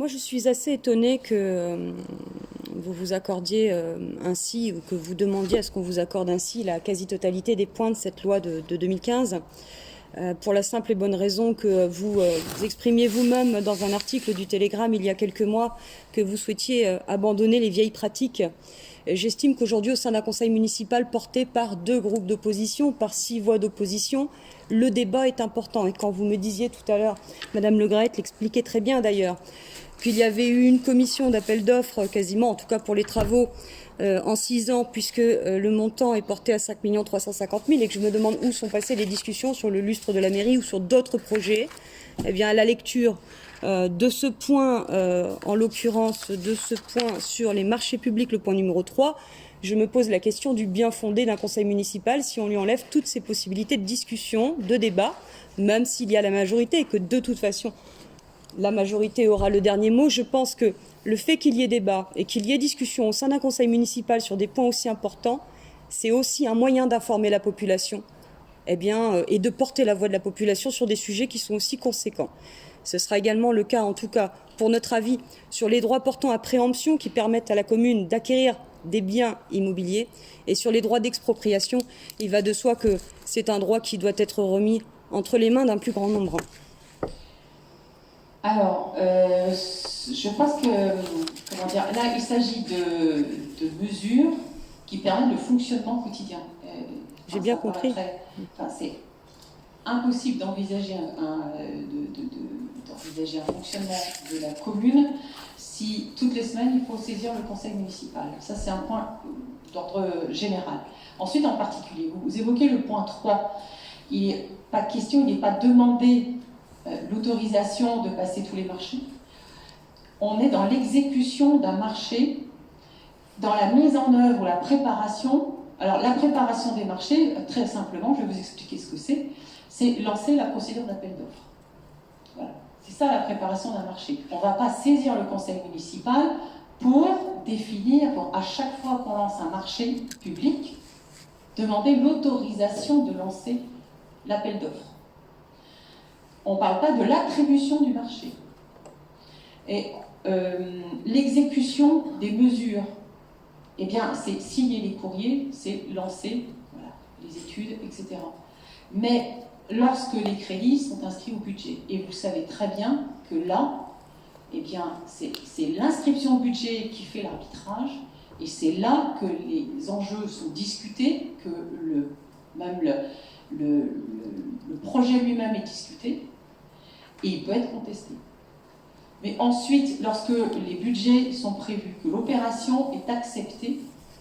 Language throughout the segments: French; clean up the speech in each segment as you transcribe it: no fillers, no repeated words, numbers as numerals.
moi, je suis assez étonnée que vous vous accordiez ainsi, ou que vous demandiez à ce qu'on vous accorde ainsi la quasi-totalité des points de cette loi de 2015, pour la simple et bonne raison que vous exprimiez vous-même dans un article du Télégramme il y a quelques mois que vous souhaitiez abandonner les vieilles pratiques. J'estime qu'aujourd'hui, au sein d'un conseil municipal porté par 2 groupes d'opposition, par 6 voix d'opposition, le débat est important. Et quand vous me disiez tout à l'heure, Madame Le Graët l'expliquait très bien d'ailleurs, qu'il y avait eu une commission d'appel d'offres quasiment, en tout cas pour les travaux, en 6 ans, puisque le montant est porté à 5 350 000, et que je me demande où sont passées les discussions sur le lustre de la mairie ou sur d'autres projets. Eh bien, à la lecture de ce point, en l'occurrence de ce point sur les marchés publics, le point numéro 3, je me pose la question du bien fondé d'un conseil municipal si on lui enlève toutes ces possibilités de discussion, de débat, même s'il y a la majorité et que de toute façon la majorité aura le dernier mot. Je pense que le fait qu'il y ait débat et qu'il y ait discussion au sein d'un conseil municipal sur des points aussi importants, c'est aussi un moyen d'informer la population, et de porter la voix de la population sur des sujets qui sont aussi conséquents. Ce sera également le cas, en tout cas, pour notre avis, sur les droits portant à préemption qui permettent à la commune d'acquérir des biens immobiliers, et sur les droits d'expropriation. Il va de soi que c'est un droit qui doit être remis entre les mains d'un plus grand nombre. Alors, je pense que, là, il s'agit de mesures qui permettent le fonctionnement quotidien. J'ai bien compris. C'est impossible d'envisager d'envisager un fonctionnement de la commune si toutes les semaines il faut saisir le conseil municipal. Ça, c'est un point d'ordre général. Ensuite, en particulier, vous évoquez le point 3. Il n'est pas question, il n'est pas demandé l'autorisation de passer tous les marchés. On est dans l'exécution d'un marché, dans la mise en œuvre ou la préparation. Alors, la préparation des marchés, très simplement, je vais vous expliquer ce que c'est lancer la procédure d'appel d'offres. Voilà. C'est ça la préparation d'un marché. On ne va pas saisir le conseil municipal pour définir, à chaque fois qu'on lance un marché public, demander l'autorisation de lancer l'appel d'offres. On ne parle pas de l'attribution du marché. Et l'exécution des mesures, eh bien, c'est signer les courriers, c'est lancer les études, etc. Mais lorsque les crédits sont inscrits au budget, et vous savez très bien que là, eh bien, c'est l'inscription au budget qui fait l'arbitrage, et c'est là que les enjeux sont discutés, que le projet lui-même est discuté, et il peut être contesté. Mais ensuite, lorsque les budgets sont prévus, que l'opération est acceptée,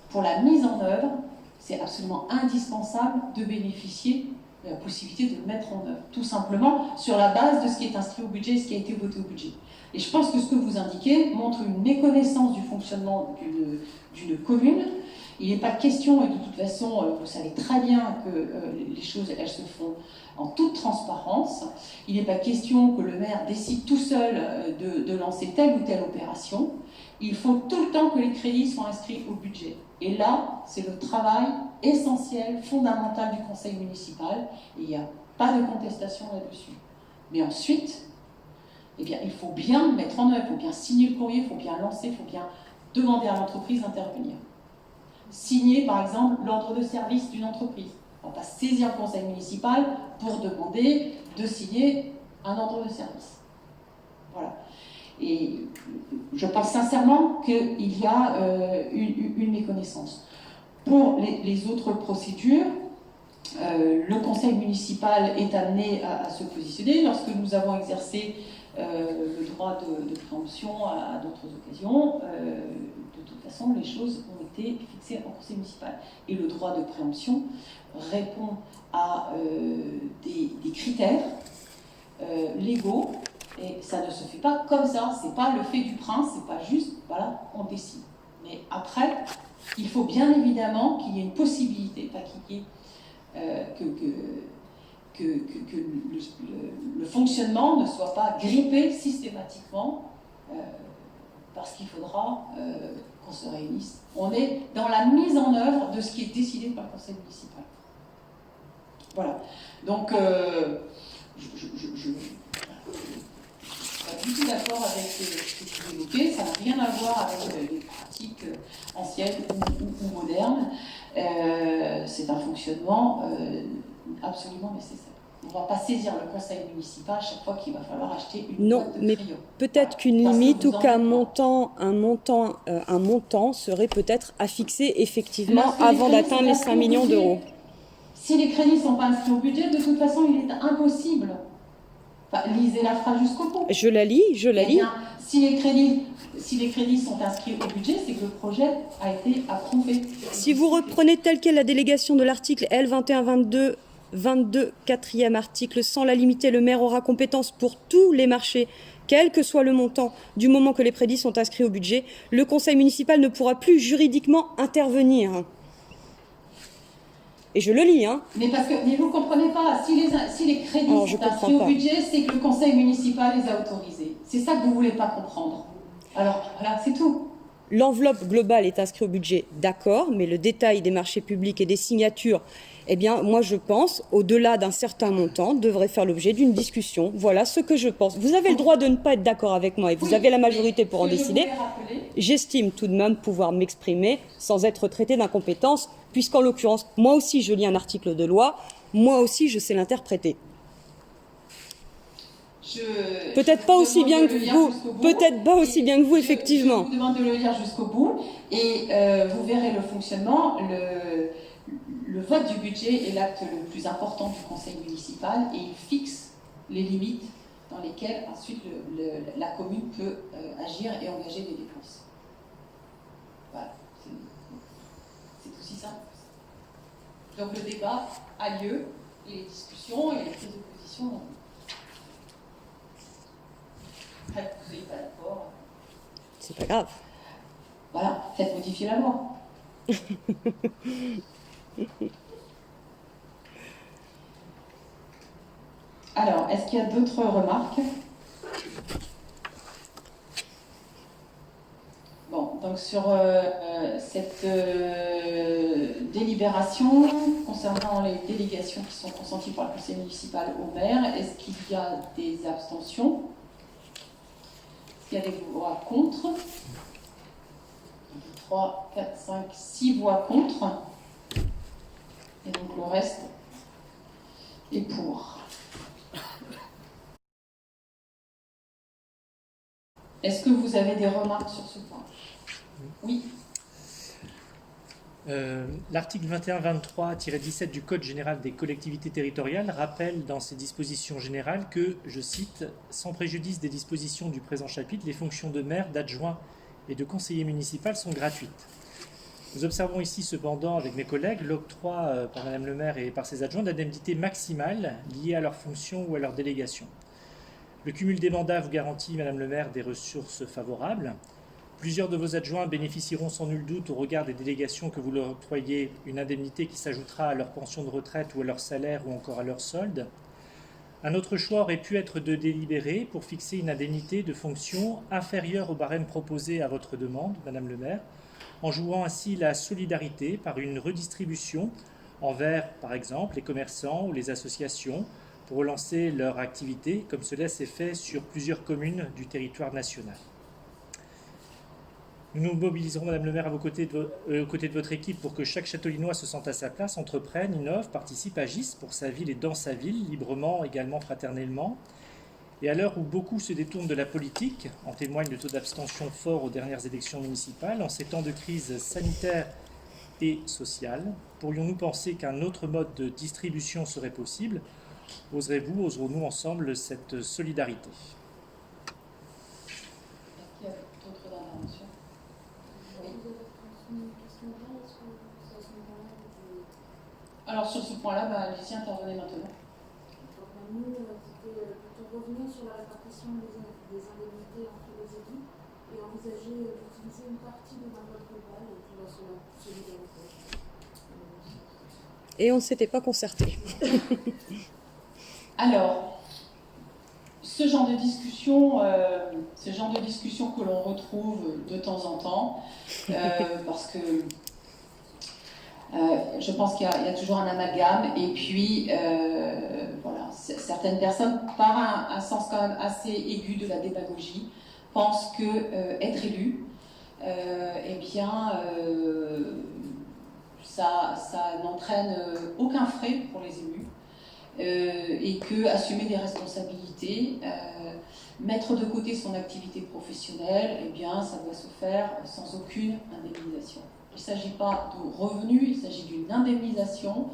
pour la mise en œuvre, c'est absolument indispensable de bénéficier de la possibilité de le mettre en œuvre, tout simplement sur la base de ce qui est inscrit au budget et ce qui a été voté au budget. Et je pense que ce que vous indiquez montre une méconnaissance du fonctionnement d'une commune. Il n'est pas question, et de toute façon, vous savez très bien que les choses, elles se font en toute transparence. Il n'est pas question que le maire décide tout seul de lancer telle ou telle opération. Il faut tout le temps que les crédits soient inscrits au budget. Et là, c'est le travail essentiel, fondamental du conseil municipal. Et il n'y a pas de contestation là-dessus. Mais ensuite, eh bien, il faut bien mettre en œuvre, il faut bien signer le courrier, il faut bien lancer, il faut bien demander à l'entreprise d'intervenir. Signer, par exemple, l'ordre de service d'une entreprise. On va pas saisir le conseil municipal pour demander de signer un ordre de service. Voilà. Et je pense sincèrement qu'il y a une méconnaissance. Pour les autres procédures, le conseil municipal est amené à se positionner. Lorsque nous avons exercé le droit de préemption à d'autres occasions, de toute façon, les choses ont été fixées en conseil municipal. Et le droit de préemption répond à des critères légaux, et ça ne se fait pas comme ça, c'est pas le fait du prince, c'est pas juste, voilà, on décide. Mais après, il faut bien évidemment qu'il y ait une possibilité, pas qu'il y ait que le fonctionnement ne soit pas grippé systématiquement parce qu'il faudra qu'on se réunisse. On est dans la mise en œuvre de ce qui est décidé par le conseil municipal. Voilà. Donc, je du tout d'accord avec ce que vous évoquez. Ça n'a rien à voir avec les pratiques anciennes ou modernes. C'est un fonctionnement absolument nécessaire. On ne va pas saisir le conseil municipal chaque fois qu'il va falloir acheter une boîte de crayons. Peut-être qu'une limite ou qu'un montant serait peut-être à fixer effectivement avant d'atteindre les 5 millions d'euros. Si les crédits ne sont pas inscrits au budget, de toute façon, il est impossible. Enfin, lisez la phrase jusqu'au bout. Je la lis. Bien, si les crédits sont inscrits au budget, c'est que le projet a été approuvé. Si vous reprenez telle qu'est la délégation de l'article L2122, 22, 4e article, sans la limiter, le maire aura compétence pour tous les marchés, quel que soit le montant, du moment que les crédits sont inscrits au budget. Le conseil municipal ne pourra plus juridiquement intervenir. Et je le lis, hein. Mais vous ne comprenez pas, si les crédits sont inscrits au budget, c'est que le conseil municipal les a autorisés. C'est ça que vous ne voulez pas comprendre. Alors, voilà, c'est tout. L'enveloppe globale est inscrite au budget, d'accord, mais le détail des marchés publics et des signatures, eh bien, moi je pense, au-delà d'un certain montant, devrait faire l'objet d'une discussion. Voilà ce que je pense. Vous avez le droit de ne pas être d'accord avec moi et vous avez la majorité pour en décider. J'estime tout de même pouvoir m'exprimer sans être traité d'incompétence, puisqu'en l'occurrence, moi aussi je lis un article de loi, moi aussi je sais l'interpréter. Peut-être pas aussi bien que vous, effectivement. Je vous demande de le lire jusqu'au bout et vous verrez le fonctionnement. Le vote du budget est l'acte le plus important du conseil municipal et il fixe les limites dans lesquelles ensuite la commune peut agir et engager des dépenses. Voilà, c'est aussi simple. Donc le débat a lieu, et les discussions et les prises de position. Vous n'êtes pas d'accord. C'est pas grave. Voilà, faites modifier la loi. Alors, est-ce qu'il y a d'autres remarques? Bon, donc sur cette délibération concernant les délégations qui sont consenties par le conseil municipal au maire, est-ce qu'il y a des abstentions? Est-ce qu'il y a des voix contre? 3, 4, 5, 6 voix contre. Et donc le reste est pour. Est-ce que vous avez des remarques sur ce point? Oui. L'article 21-23-17 du Code général des collectivités territoriales rappelle dans ses dispositions générales que, je cite, « Sans préjudice des dispositions du présent chapitre, les fonctions de maire, d'adjoint et de conseiller municipal sont gratuites. » Nous observons ici cependant, avec mes collègues, l'octroi par Madame le maire et par ses adjoints d'indemnités maximales liées à leurs fonctions ou à leur délégation. Le cumul des mandats vous garantit, Madame le maire, des ressources favorables. Plusieurs de vos adjoints bénéficieront sans nul doute, au regard des délégations que vous leur octroyez, une indemnité qui s'ajoutera à leur pension de retraite ou à leur salaire ou encore à leur solde. Un autre choix aurait pu être de délibérer pour fixer une indemnité de fonction inférieure au barème proposé à votre demande, Madame le maire, en jouant ainsi la solidarité par une redistribution envers, par exemple, les commerçants ou les associations pour relancer leur activité, comme cela s'est fait sur plusieurs communes du territoire national. Nous nous mobiliserons, Madame le maire, aux côtés de votre équipe pour que chaque châtellinois se sente à sa place, entreprenne, innove, participe, agisse pour sa ville et dans sa ville, librement, également fraternellement. Et à l'heure où beaucoup se détournent de la politique, en témoigne le taux d'abstention fort aux dernières élections municipales, en ces temps de crise sanitaire et sociale, pourrions-nous penser qu'un autre mode de distribution serait possible? Oserez-vous, oserons-nous ensemble cette solidarité? Est-ce qu'il y a d'autres interventions? Alors sur ce point-là, allez-y, intervenez maintenant. Nous, c'était plutôt revenir sur la répartition des indemnités entre les équipes et envisager d'utiliser une partie de l'enveloppe globale pour la solidarité. Et on ne s'était pas concerté. Alors, ce genre de discussion que l'on retrouve de temps en temps, parce que je pense qu'il y a toujours un amalgame, et puis voilà, certaines personnes, par un sens quand même assez aigu de la démagogie, pensent que être élu, eh bien, ça n'entraîne aucun frais pour les élus, et que assumer des responsabilités, mettre de côté son activité professionnelle, eh bien, ça doit se faire sans aucune indemnisation. Il ne s'agit pas de revenus, il s'agit d'une indemnisation.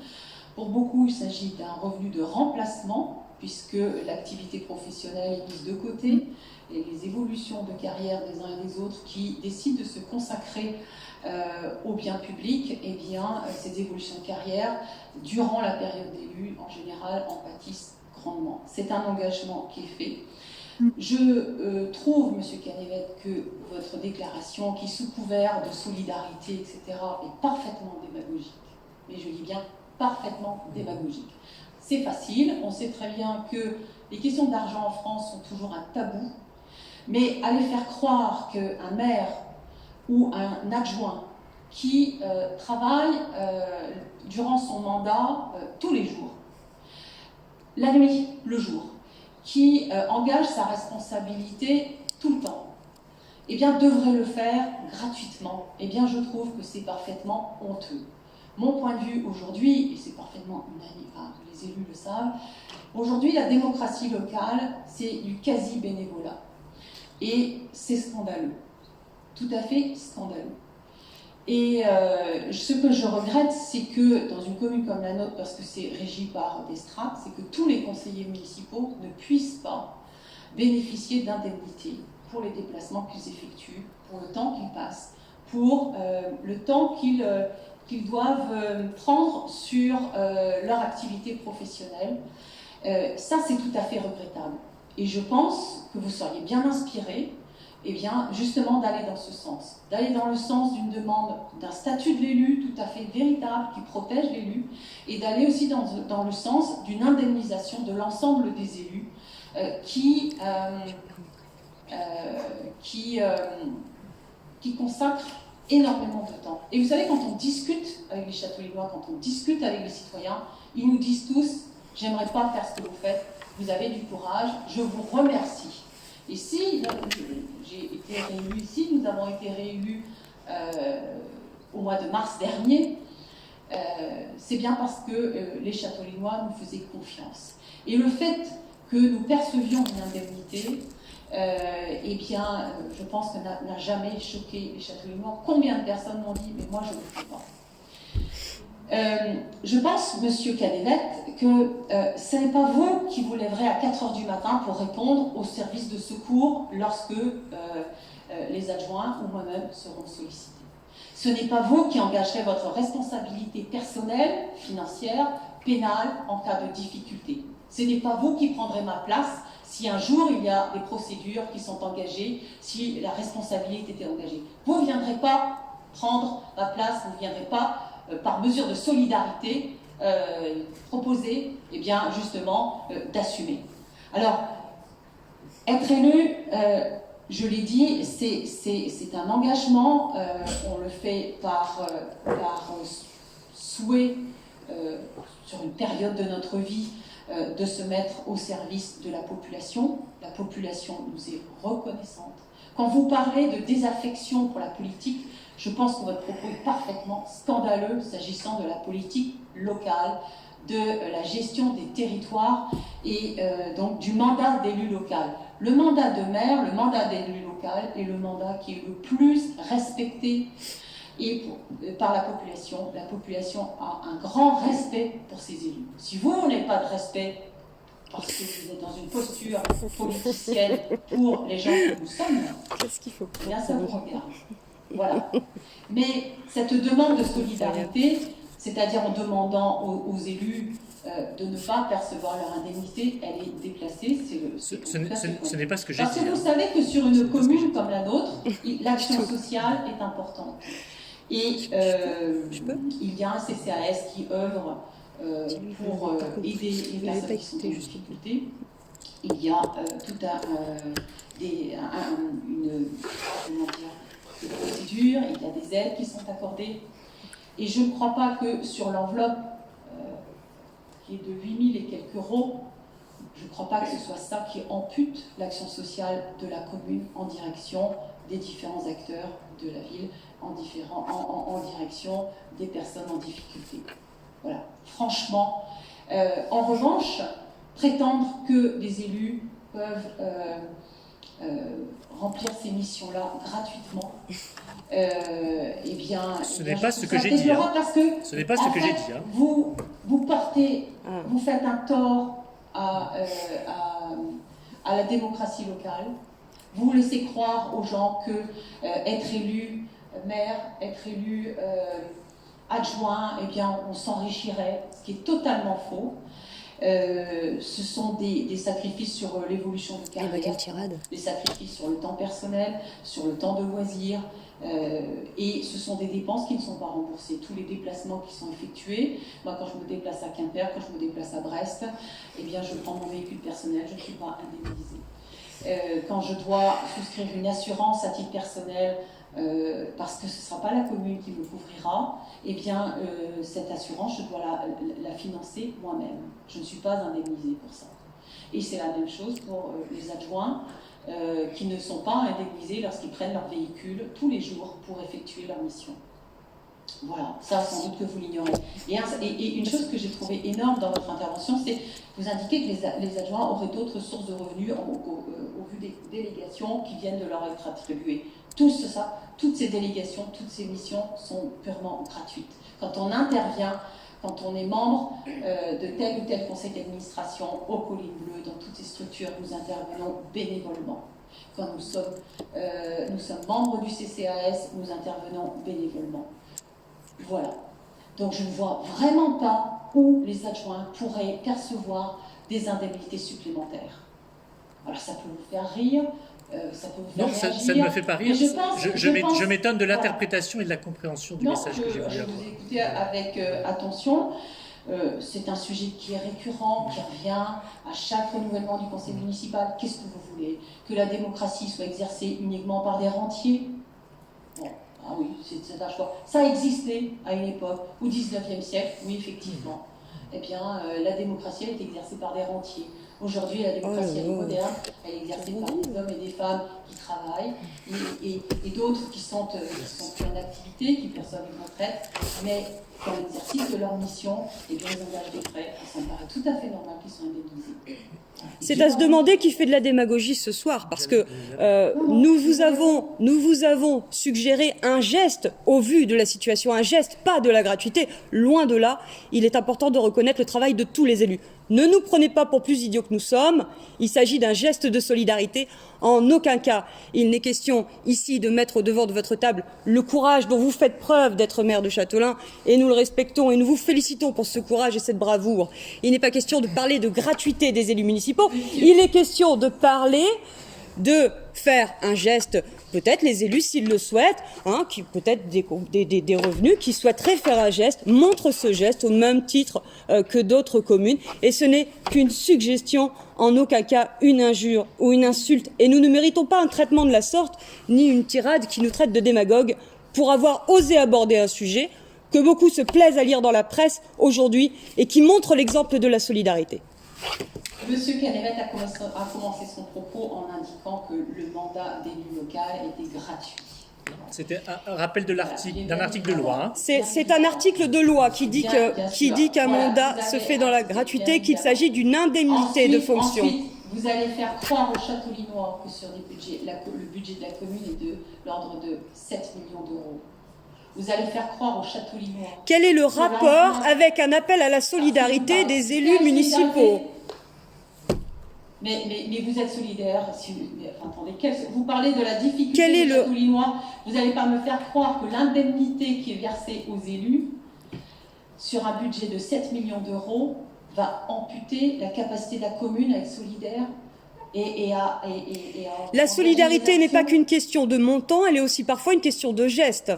Pour beaucoup, il s'agit d'un revenu de remplacement, puisque l'activité professionnelle est mise de côté, et les évolutions de carrière des uns et des autres qui décident de se consacrer au bien public, eh bien, ces évolutions de carrière, durant la période d'élu, en général, en pâtissent grandement. C'est un engagement qui est fait. Je trouve, M. Canivet, que votre déclaration, qui sous couvert de solidarité, etc., est parfaitement démagogique. Mais je dis bien parfaitement démagogique. C'est facile, on sait très bien que les questions d'argent en France sont toujours un tabou, mais aller faire croire qu'un maire ou un adjoint qui travaille durant son mandat tous les jours, la nuit, le jour, qui engage sa responsabilité tout le temps, eh bien, devrait le faire gratuitement. Eh bien, je trouve que c'est parfaitement honteux. Mon point de vue aujourd'hui, et c'est parfaitement unanime, enfin, les élus le savent, aujourd'hui, la démocratie locale, c'est du quasi-bénévolat. Et c'est scandaleux. Tout à fait scandaleux. Et ce que je regrette, c'est que dans une commune comme la nôtre, parce que c'est régi par des strates, c'est que tous les conseillers municipaux ne puissent pas bénéficier d'indemnités pour les déplacements qu'ils effectuent, pour le temps qu'ils passent, pour le temps qu'ils doivent prendre sur leur activité professionnelle. Ça, c'est tout à fait regrettable. Et je pense que vous seriez bien inspirés, eh bien, justement, d'aller dans ce sens. D'aller dans le sens d'une demande d'un statut de l'élu tout à fait véritable qui protège l'élu, et d'aller aussi dans le sens d'une indemnisation de l'ensemble des élus qui consacrent énormément de temps. Et vous savez, quand on discute avec les Châteaulénois, quand on discute avec les citoyens, ils nous disent tous « j'aimerais pas faire ce que vous faites, vous avez du courage, je vous remercie ». Et si j'ai été réélue ici, nous avons été réélus au mois de mars dernier, c'est bien parce que les Châteaulénois nous faisaient confiance. Et le fait que nous percevions une indemnité, eh bien, je pense que n'a jamais choqué les Châteaulénois. Combien de personnes m'ont dit « mais moi je ne le fais pas ». Je pense, Monsieur Canivet, que ce n'est pas vous qui vous lèverez à 4h du matin pour répondre aux services de secours lorsque les adjoints ou moi-même seront sollicités. Ce n'est pas vous qui engagerez votre responsabilité personnelle, financière, pénale en cas de difficulté. Ce n'est pas vous qui prendrez ma place si un jour il y a des procédures qui sont engagées, si la responsabilité était engagée. Vous ne viendrez pas prendre ma place, vous ne viendrez pas par mesure de solidarité, proposer, eh bien, justement, d'assumer. Alors, être élu, je l'ai dit, c'est un engagement, on le fait par souhait, sur une période de notre vie, de se mettre au service de la population. La population nous est reconnaissante. Quand vous parlez de désaffection pour la politique, je pense que votre propos est parfaitement scandaleux s'agissant de la politique locale, de la gestion des territoires et donc du mandat d'élu local. Le mandat de maire, le mandat d'élu local est le mandat qui est le plus respecté par la population. La population a un grand respect pour ses élus. Si vous n'avez pas de respect parce que vous êtes dans une posture politicienne pour les gens que nous sommes, eh bien ça vous regarde. Voilà. Mais cette demande de solidarité, c'est-à-dire en demandant aux élus de ne pas percevoir leur indemnité, elle est déplacée. Ce n'est pas ce que j'ai dit. Parce que vous savez que sur une commune comme la nôtre, l'action sociale est importante. Et il y a un CCAS qui œuvre pour aider les personnes qui sont en difficulté. Il y a tout une procédure, il y a des aides qui sont accordées. Et je ne crois pas que sur l'enveloppe, qui est de 8 000 et quelques euros, je ne crois pas que ce soit ça qui ampute l'action sociale de la commune en direction des différents acteurs de la ville, en direction des personnes en difficulté. Voilà, franchement. En revanche, prétendre que les élus peuvent remplir ces missions-là gratuitement, eh bien, ce n'est pas ce que j'ai dit. Parce que, ce n'est pas ce que j'ai dit. Vous faites un tort à la démocratie locale. Vous laissez croire aux gens que être élu maire, être élu adjoint, eh bien, on s'enrichirait, ce qui est totalement faux. Ce sont des sacrifices sur l'évolution de carrière, des sacrifices sur le temps personnel, sur le temps de loisir, et ce sont des dépenses qui ne sont pas remboursées. Tous les déplacements qui sont effectués, moi quand je me déplace à Quimper, quand je me déplace à Brest, eh bien je prends mon véhicule personnel, je ne suis pas indemnisée. Quand je dois souscrire une assurance à titre personnel, parce que ce ne sera pas la commune qui me couvrira, eh bien cette assurance, je dois la financer moi-même. Je ne suis pas indemnisée pour ça. Et c'est la même chose pour les adjoints qui ne sont pas indemnisés lorsqu'ils prennent leur véhicule tous les jours pour effectuer leur mission. Voilà, ça sans doute que vous l'ignorez. Et une chose que j'ai trouvée énorme dans votre intervention, c'est vous indiquez que les adjoints auraient d'autres sources de revenus au vu des délégations qui viennent de leur être attribuées. Toutes ces délégations, toutes ces missions sont purement gratuites. Quand on intervient, quand on est membre de tel ou tel conseil d'administration, aux Collines Bleues, dans toutes ces structures, nous intervenons bénévolement. Quand nous sommes membres du CCAS, nous intervenons bénévolement. Voilà. Donc je ne vois vraiment pas où les adjoints pourraient percevoir des indemnités supplémentaires. Alors ça peut vous faire rire, ça peut vous faire réagir. Ça ne me fait pas rire. Je m'étonne de l'interprétation voilà. et de la compréhension du message que j'ai voulu avoir. Je vous ai écouté avec attention. C'est un sujet qui est récurrent, qui revient à chaque renouvellement du conseil municipal. Qu'est-ce que vous voulez? Que la démocratie soit exercée uniquement par des rentiers? Bon, ah oui, c'est un choix. Ça existait à une époque, au XIXe siècle, oui, effectivement. Eh bien, la démocratie a été exercée par des rentiers. Aujourd'hui, la démocratie elle est moderne, elle est exercée par des hommes et des femmes qui travaillent et d'autres qui sont plus en activité, qui perçoivent une retraite, mais dans l'exercice de leur mission, eh bien, ils engagent des frais. Ça me paraît tout à fait normal qu'ils soient indemnisés. C'est à se demander qui fait de la démagogie ce soir, parce que nous vous avons suggéré un geste au vu de la situation, un geste, pas de la gratuité, loin de là. Il est important de reconnaître le travail de tous les élus. Ne nous prenez pas pour plus idiots que nous sommes, il s'agit d'un geste de solidarité. En aucun cas, il n'est question ici de mettre au devant de votre table le courage dont vous faites preuve d'être maire de Châtelain, et nous le respectons et nous vous félicitons pour ce courage et cette bravoure. Il n'est pas question de parler de gratuité des élus municipaux, il est question de parler de faire un geste, peut-être les élus s'ils le souhaitent, qui peut-être des revenus, qui souhaiteraient faire un geste, montrent ce geste au même titre que d'autres communes, et ce n'est qu'une suggestion, en aucun cas une injure ou une insulte, et nous ne méritons pas un traitement de la sorte, ni une tirade qui nous traite de démagogues pour avoir osé aborder un sujet que beaucoup se plaisent à lire dans la presse aujourd'hui et qui montre l'exemple de la solidarité. Monsieur Canévet a commencé son propos en indiquant que le mandat d'élu local était gratuit. C'était un rappel d'un article de loi. C'est un article de loi qui dit qu'un mandat se fait dans la gratuité, qu'il s'agit d'une indemnité de fonction. Ensuite, vous allez faire croire aux Châteaulinois que sur des budgets, le budget de la commune est de l'ordre de 7 millions d'euros. Vous allez faire croire aux Châteaulinois. Quel est le rapport avec un appel à la solidarité des élus municipaux ? Mais vous êtes solidaire. Attendez, vous parlez de la difficulté des Châteaulinois. Vous n'allez pas me faire croire que l'indemnité qui est versée aux élus sur un budget de 7 millions d'euros va amputer la capacité de la commune à être solidaire et à La solidarité n'est pas qu'une question de montant, elle est aussi parfois une question de geste.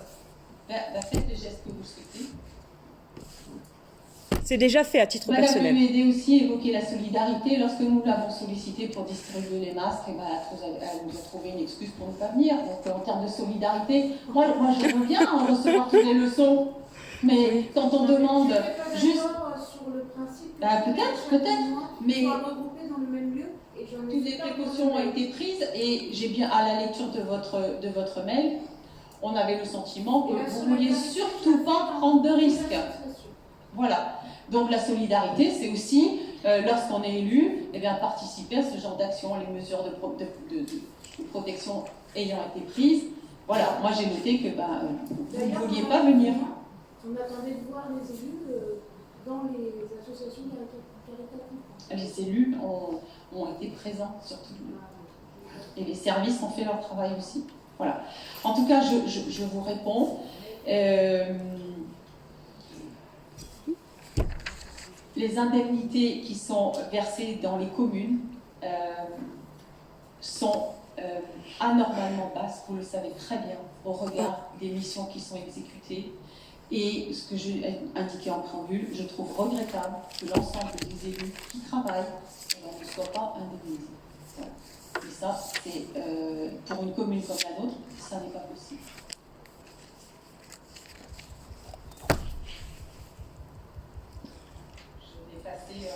Faites les gestes que vous souhaitez. C'est déjà fait à titre personnel. Madame Humédé aussi évoqué la solidarité. Lorsque nous l'avons sollicité pour distribuer les masques, elle nous a trouvé une excuse pour ne pas venir. Donc en termes de solidarité, moi je veux bien recevoir toutes les leçons. Mais quand on demande juste... sur le principe, peut-être, mais regroupés dans le même lieu. Et toutes les précautions ont été prises et j'ai bien, à la lecture de votre mail, on avait le sentiment que vous ne vouliez surtout pas prendre de risques. Voilà. Donc la solidarité, c'est aussi, lorsqu'on est élu, eh bien, participer à ce genre d'action, les mesures de protection ayant été prises. Voilà, moi j'ai noté que vous ne vouliez pas venir. On attendait de voir les élus dans les associations caritatives. Les élus ont été présents surtout. Et les services ont fait leur travail aussi. Voilà. En tout cas, je vous réponds. Les indemnités qui sont versées dans les communes sont anormalement basses, vous le savez très bien, au regard des missions qui sont exécutées. Et ce que j'ai indiqué en préambule, je trouve regrettable que l'ensemble des élus qui travaillent ne soient pas indemnisés. Voilà. Et ça, c'est pour une commune comme la nôtre, ça n'est pas possible. Je vais passer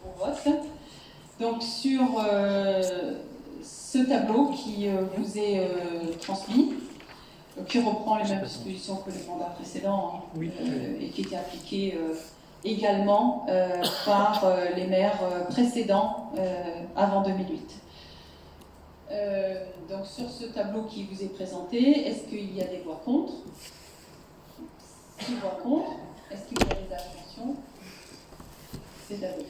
au vote. Donc sur ce tableau qui vous est transmis, qui reprend les mêmes dispositions que le mandat précédent, oui. Et qui était appliqué également par les maires précédents avant 2008. Donc sur ce tableau qui vous est présenté, est-ce qu'il y a des voix contre? 6 voix contre. Est-ce qu'il y a des abstentions? C'est adopté.